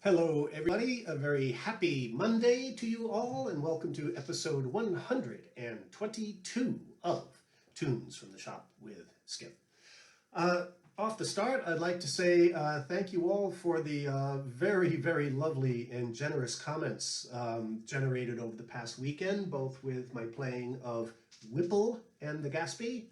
Hello, everybody. A very happy Monday to you all, and welcome to episode 122 of Tunes from the Shop with Skip. Off the start, I'd like to say thank you all for the very, very lovely and generous comments generated over the past weekend, both with my playing of Whipple and the Gaspee,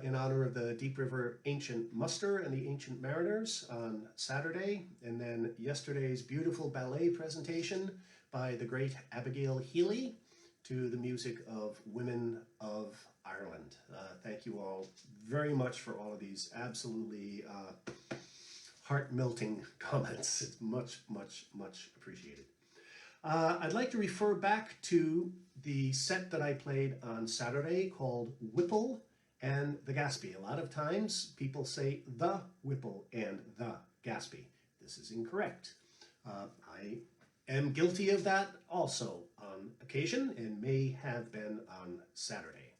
in honor of the Deep River Ancient Muster and the Ancient Mariners on Saturday, and then yesterday's beautiful ballet presentation by the great Abigail Healy to the music of Women of Ireland. Thank you all very much for all of these absolutely heart-melting comments. It's much, much, much appreciated. I'd like to refer back to the set that I played on Saturday called Whipple and the Gaspee. A lot of times people say the Whipple and the Gaspee. This is incorrect. I am guilty of that also on occasion and may have been on Saturday.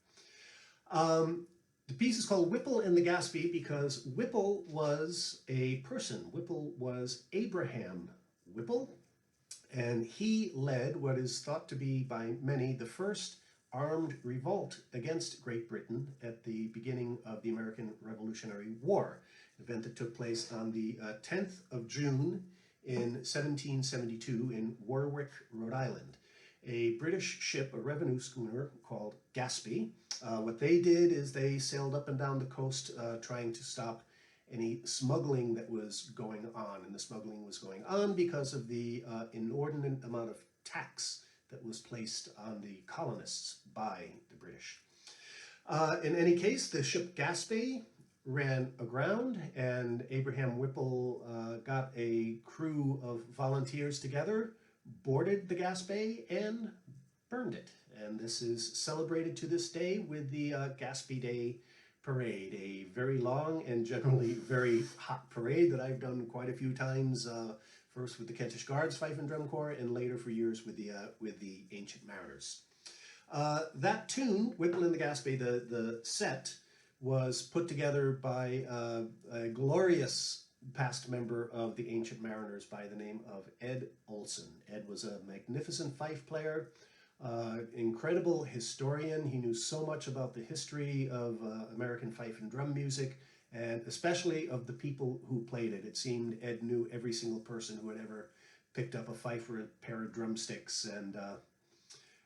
The piece is called Whipple and the Gaspee because Whipple was a person. Whipple was Abraham Whipple, and he led what is thought to be by many the first armed revolt against Great Britain at the beginning of the American Revolutionary War, an event that took place on the 10th of June in 1772 in Warwick, Rhode Island. A British ship, a revenue schooner called Gaspee, what they did is they sailed up and down the coast trying to stop any smuggling that was going on, and the smuggling was going on because of the inordinate amount of tax that was placed on the colonists by the British. In any case, the ship Gaspee ran aground, and Abraham Whipple got a crew of volunteers together, boarded the Gaspee, and burned it. And this is celebrated to this day with the Gaspee Day Parade, a very long and generally very hot parade that I've done quite a few times, first with the Kentish Guards Fife and Drum Corps, and later for years with the Ancient Mariners. That tune, Whipple and the Gaspee, the set, was put together by a glorious past member of the Ancient Mariners by the name of Ed Olson. Ed was a magnificent fife player, incredible historian. He knew so much about the history of American fife and drum music, and especially of the people who played it. It seemed Ed knew every single person who had ever picked up a fife or a pair of drumsticks, and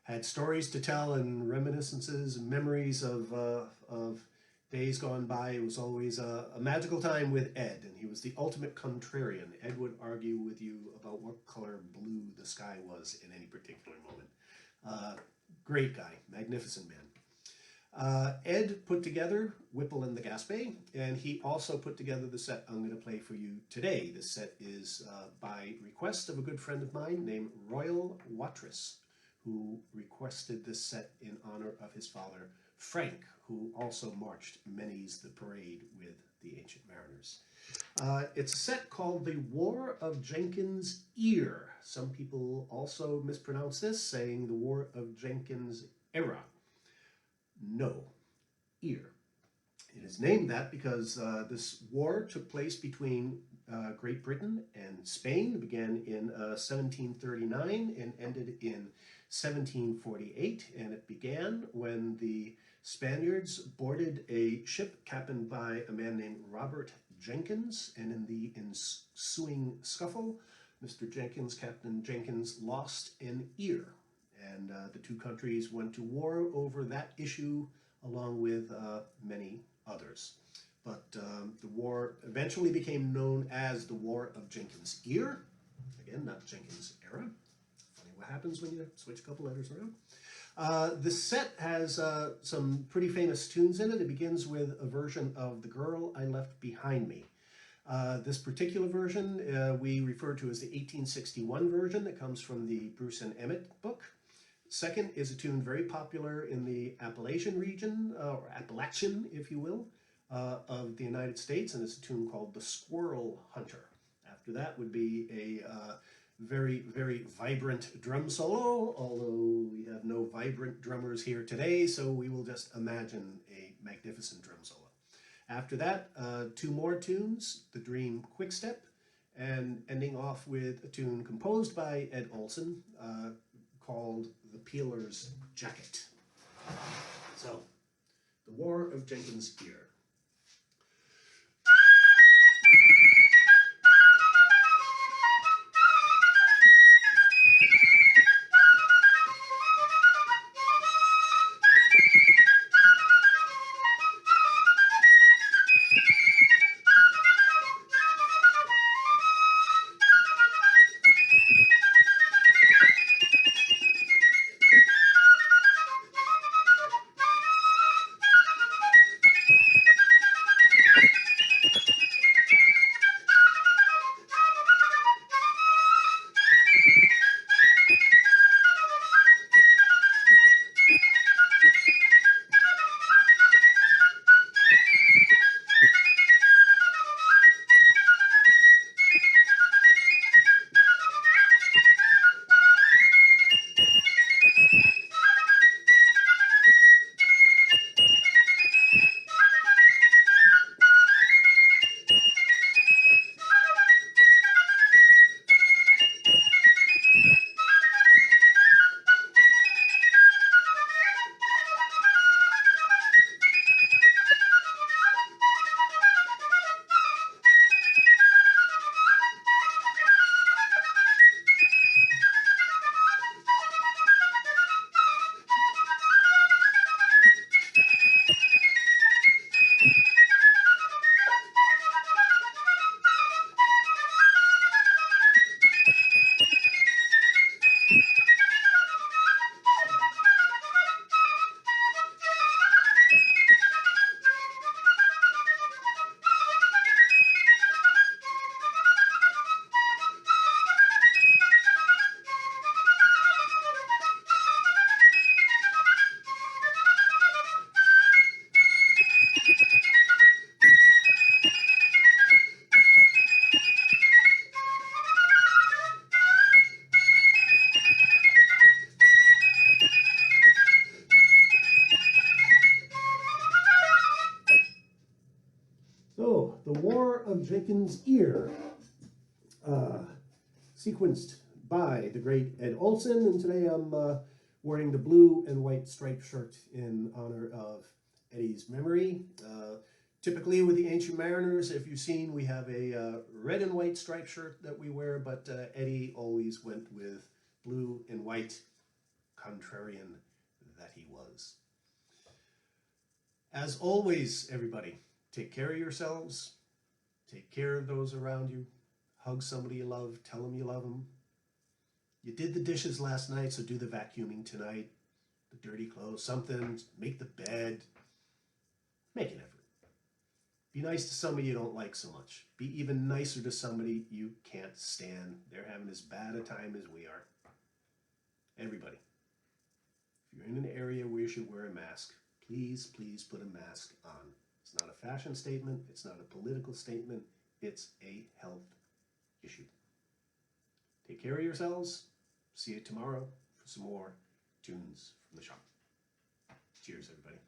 had stories to tell and reminiscences and memories of days gone by. It was always a magical time with Ed, and he was the ultimate contrarian. Ed would argue with you about what color blue the sky was in any particular moment. Great guy, magnificent man. Ed put together Whipple and the Gaspee, and he also put together the set I'm going to play for you today. This set is by request of a good friend of mine named Royal Watrous, who requested this set in honor of his father, Frank, who also marched many's the parade with the Ancient Mariners. It's a set called the War of Jenkins Ear. Some people also mispronounce this, saying the War of Jenkins Era. No, ear. It is named that because this war took place between Great Britain and Spain. It began in 1739 and ended in 1748, and it began when the Spaniards boarded a ship captained by a man named Robert Jenkins, and in the ensuing scuffle, Mr. Jenkins, Captain Jenkins, lost an ear, and the two countries went to war over that issue along with many others. But the war eventually became known as the War of Jenkins Ear. Again, not Jenkins Era. Funny what happens when you switch a couple letters around. This set has some pretty famous tunes in it. It begins with a version of The Girl I Left Behind Me. This particular version we refer to as the 1861 version that comes from the Bruce and Emmett book. Second is a tune very popular in the Appalachian region, or Appalachian, if you will, of the United States, and it's a tune called The Squirrel Hunter. After that would be a very, very vibrant drum solo, although we have no vibrant drummers here today, so we will just imagine a magnificent drum solo. After that, two more tunes, The Dream Quickstep and ending off with a tune composed by Ed Olson called The Peeler's Jacket. So, the War of Jenkins Ear. So, the War of Jenkins Ear, sequenced by the great Ed Olson, and today I'm wearing the blue and white striped shirt in honor of Eddie's memory. Typically with the Ancient Mariners, if you've seen, we have a red and white striped shirt that we wear, but Eddie always went with blue and white, contrarian that he was. As always, everybody, take care of yourselves, take care of those around you, hug somebody you love, tell them you love them. You did the dishes last night, so do the vacuuming tonight. The dirty clothes, something, make the bed. Make an effort. Be nice to somebody you don't like so much. Be even nicer to somebody you can't stand. They're having as bad a time as we are. Everybody, if you're in an area where you should wear a mask, please, please put a mask on. It's not a fashion statement. It's not a political statement. It's a health issue. Take care of yourselves. See you tomorrow for some more tunes from the shop. Cheers, everybody.